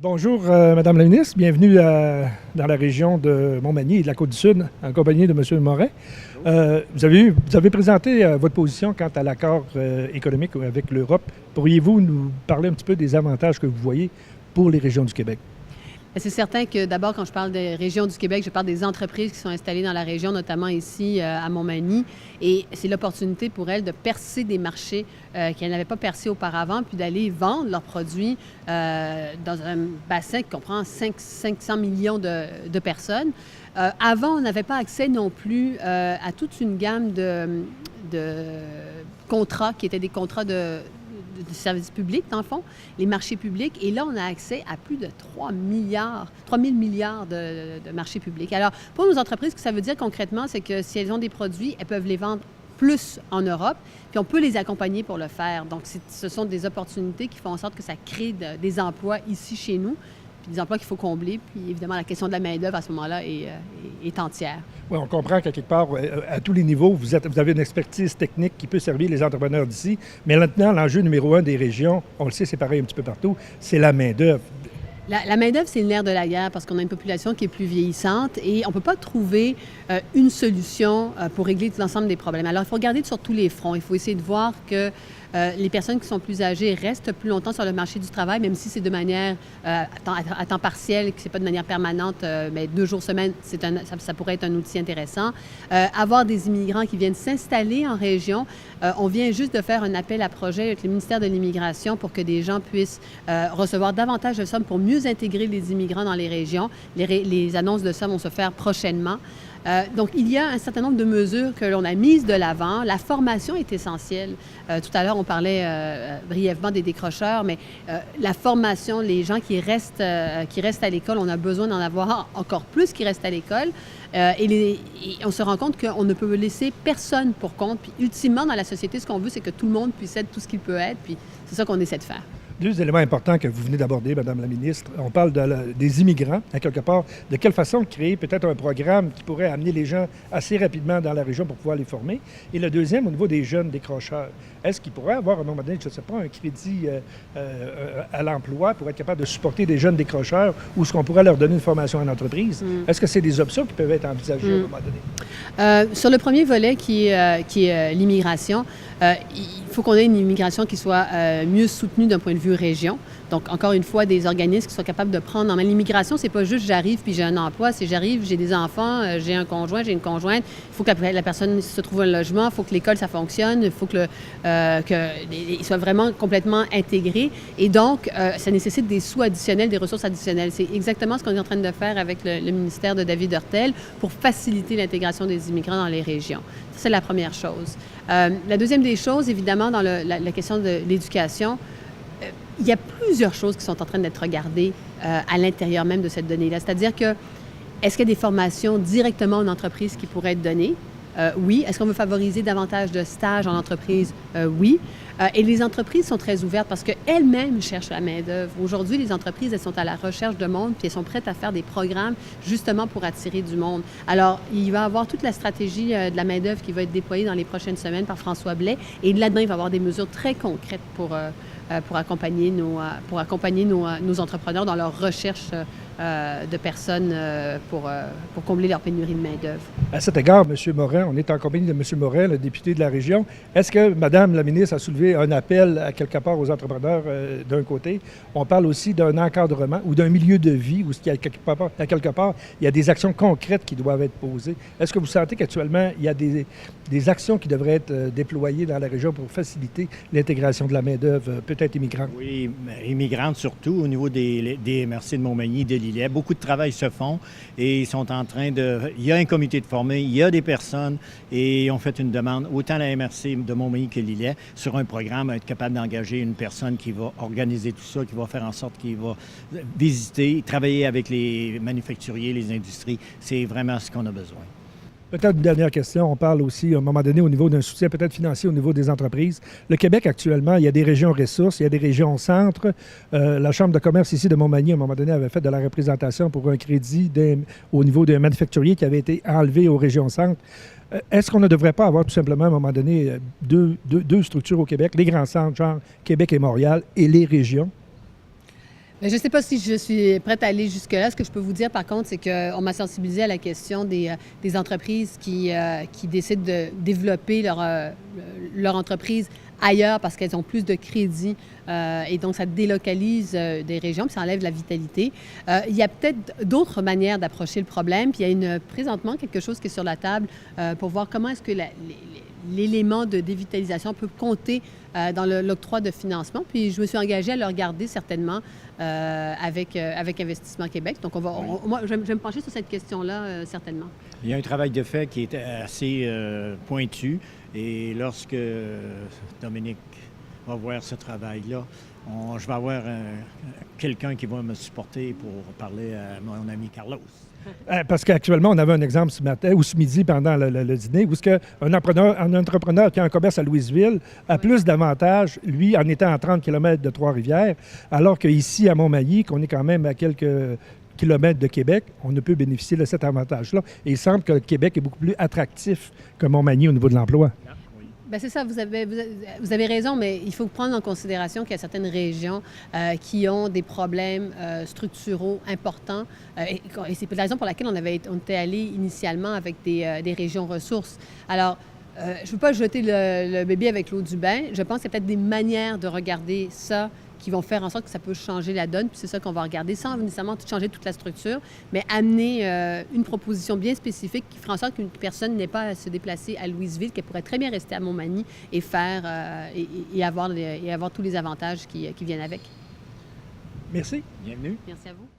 Bonjour, Madame la ministre. Bienvenue dans la région de Montmagny et de la Côte-du-Sud en compagnie de M. Morin. Vous avez présenté votre position quant à l'accord économique avec l'Europe. Pourriez-vous nous parler un petit peu des avantages que vous voyez pour les régions du Québec? C'est certain que d'abord, quand je parle des régions du Québec, je parle des entreprises qui sont installées dans la région, notamment ici à Montmagny. Et c'est l'opportunité pour elles de percer des marchés qu'elles n'avaient pas percés auparavant, puis d'aller vendre leurs produits dans un bassin qui comprend 500 millions de personnes. Avant, on n'avait pas accès non plus à toute une gamme de contrats qui étaient des contrats de services publics, dans le fond, les marchés publics. Et là, on a accès à plus de 3 000 milliards de marchés publics. Alors, pour nos entreprises, ce que ça veut dire concrètement, c'est que si elles ont des produits, elles peuvent les vendre plus en Europe, puis on peut les accompagner pour le faire. Donc, ce sont des opportunités qui font en sorte que ça crée des emplois ici chez nous, puis des emplois qu'il faut combler. Puis évidemment, la question de la main-d'œuvre à ce moment-là est entière. Oui, on comprend qu'à quelque part, à tous les niveaux, vous avez une expertise technique qui peut servir les entrepreneurs d'ici. Mais maintenant, l'enjeu numéro un des régions, on le sait, c'est pareil un petit peu partout, c'est la main-d'œuvre. La main-d'œuvre, c'est le nerf de la guerre parce qu'on a une population qui est plus vieillissante et on ne peut pas trouver une solution pour régler l'ensemble des problèmes. Alors, il faut regarder sur tous les fronts. Il faut essayer de voir que les personnes qui sont plus âgées restent plus longtemps sur le marché du travail, même si c'est de manière à temps partiel, que ce n'est pas de manière permanente, mais 2 jours semaine, ça pourrait être un outil intéressant. Avoir des immigrants qui viennent s'installer en région. On vient juste de faire un appel à projet avec le ministère de l'Immigration pour que des gens puissent recevoir davantage de sommes pour mieux intégrer les immigrants dans les régions. Les annonces de sommes vont se faire prochainement. Donc, il y a un certain nombre de mesures que l'on a mises de l'avant. La formation est essentielle. Tout à l'heure, on parlait brièvement des décrocheurs, mais la formation, les gens qui restent à l'école, on a besoin d'en avoir encore plus qui restent à l'école. Et on se rend compte qu'on ne peut laisser personne pour compte. Puis, ultimement, dans la société, ce qu'on veut, c'est que tout le monde puisse être tout ce qu'il peut être. Puis, c'est ça qu'on essaie de faire. 2 éléments importants que vous venez d'aborder, Madame la ministre. On parle des immigrants, à quelque part. De quelle façon créer peut-être un programme qui pourrait amener les gens assez rapidement dans la région pour pouvoir les former? Et le deuxième, au niveau des jeunes décrocheurs, est-ce qu'ils pourraient avoir, à un moment donné, je ne sais pas, un crédit à l'emploi pour être capable de supporter des jeunes décrocheurs ou est-ce qu'on pourrait leur donner une formation en entreprise? Est-ce que c'est des options qui peuvent être envisagées à un moment donné? Sur le premier volet qui est l'immigration, il faut qu'on ait une immigration qui soit mieux soutenue d'un point de vue région. Donc, encore une fois, des organismes qui soient capables de prendre en main l'immigration. C'est pas juste j'arrive puis j'ai un emploi. C'est j'arrive, j'ai des enfants, j'ai un conjoint, j'ai une conjointe. Il faut que la personne se trouve un logement, il faut que l'école, ça fonctionne, il faut qu'il soit vraiment complètement intégré. Et donc, ça nécessite des sous additionnels, des ressources additionnelles. C'est exactement ce qu'on est en train de faire avec le ministère de David Hurtel pour faciliter l'intégration des immigrants dans les régions. Ça, c'est la première chose. La deuxième des choses, évidemment, dans la question de l'éducation, il y a plusieurs choses qui sont en train d'être regardées à l'intérieur même de cette donnée-là. C'est-à-dire que, est-ce qu'il y a des formations directement en entreprise qui pourraient être données? Oui. Est-ce qu'on veut favoriser davantage de stages en entreprise? Oui. Et les entreprises sont très ouvertes parce qu'elles-mêmes cherchent la main-d'œuvre. Aujourd'hui, les entreprises, elles sont à la recherche de monde puis elles sont prêtes à faire des programmes justement pour attirer du monde. Alors, il va y avoir toute la stratégie de la main-d'œuvre qui va être déployée dans les prochaines semaines par François Blais. Et là-dedans, il va y avoir des mesures très concrètes pour accompagner nos entrepreneurs dans leur recherche de personnes pour combler leur pénurie de main-d'œuvre. À cet égard, M. Morin, on est en compagnie de M. Morin, le député de la région. Est-ce que Mme la ministre a soulevé un appel à quelque part aux entrepreneurs d'un côté? On parle aussi d'un encadrement ou d'un milieu de vie où à quelque part, il y a des actions concrètes qui doivent être posées. Est-ce que vous sentez qu'actuellement, il y a des actions qui devraient être déployées dans la région pour faciliter l'intégration de la main-d'œuvre, peut-être immigrante? Oui, immigrante surtout, au niveau des MRC de Montmagny, de Lillet. Beaucoup de travail se font et ils sont en train de... Il y a un comité de formés, il y a des personnes et ils ont fait une demande, autant la MRC de Montmagny que Lillet, sur un programme, être capable d'engager une personne qui va organiser tout ça, qui va faire en sorte qu'il va visiter, travailler avec les manufacturiers, les industries. C'est vraiment ce qu'on a besoin. Peut-être une dernière question. On parle aussi, à un moment donné, au niveau d'un soutien peut-être financier au niveau des entreprises. Le Québec, actuellement, il y a des régions ressources, il y a des régions centres. La Chambre de commerce ici de Montmagny, à un moment donné, avait fait de la représentation pour un crédit au niveau d'un manufacturier qui avait été enlevé aux régions centres. Est-ce qu'on ne devrait pas avoir tout simplement, à un moment donné, deux structures au Québec, les grands centres, genre Québec et Montréal, et les régions? Je ne sais pas si je suis prête à aller jusque-là. Ce que je peux vous dire, par contre, c'est qu'on m'a sensibilisé à la question des entreprises qui décident de développer leur entreprise ailleurs parce qu'elles ont plus de crédit et donc ça délocalise des régions puis ça enlève la vitalité. Il y a peut-être d'autres manières d'approcher le problème. Puis il y a présentement quelque chose qui est sur la table pour voir comment est-ce que l'élément de dévitalisation peut compter dans l'octroi de financement. Puis je me suis engagée à le regarder certainement avec Investissement Québec. Donc moi, je vais me pencher sur cette question-là certainement. Il y a un travail de fait qui est assez pointu et lorsque Dominique va voir ce travail-là, je vais avoir quelqu'un qui va me supporter pour parler à mon ami Carlos. Parce qu'actuellement, on avait un exemple ce matin ou ce midi pendant le dîner où un entrepreneur qui a un commerce à Louisville a plus d'avantages, lui, en étant à 30 km de Trois-Rivières, alors qu'ici, à Montmagny, qu'on est quand même à quelques kilomètres de Québec, on ne peut bénéficier de cet avantage-là. Et il semble que Québec est beaucoup plus attractif que Montmagny au niveau de l'emploi. Bien, c'est ça, vous avez raison, mais il faut prendre en considération qu'il y a certaines régions qui ont des problèmes structuraux importants. Et c'est la raison pour laquelle on était allé initialement avec des régions ressources. Alors, je ne veux pas jeter le bébé avec l'eau du bain. Je pense qu'il y a peut-être des manières de regarder ça qui vont faire en sorte que ça peut changer la donne. Puis c'est ça qu'on va regarder, sans nécessairement changer toute la structure, mais amener une proposition bien spécifique qui fera en sorte qu'une personne n'ait pas à se déplacer à Louisville, qu'elle pourrait très bien rester à Montmagny et faire et avoir tous les avantages qui viennent avec. Merci. Bienvenue. Merci à vous.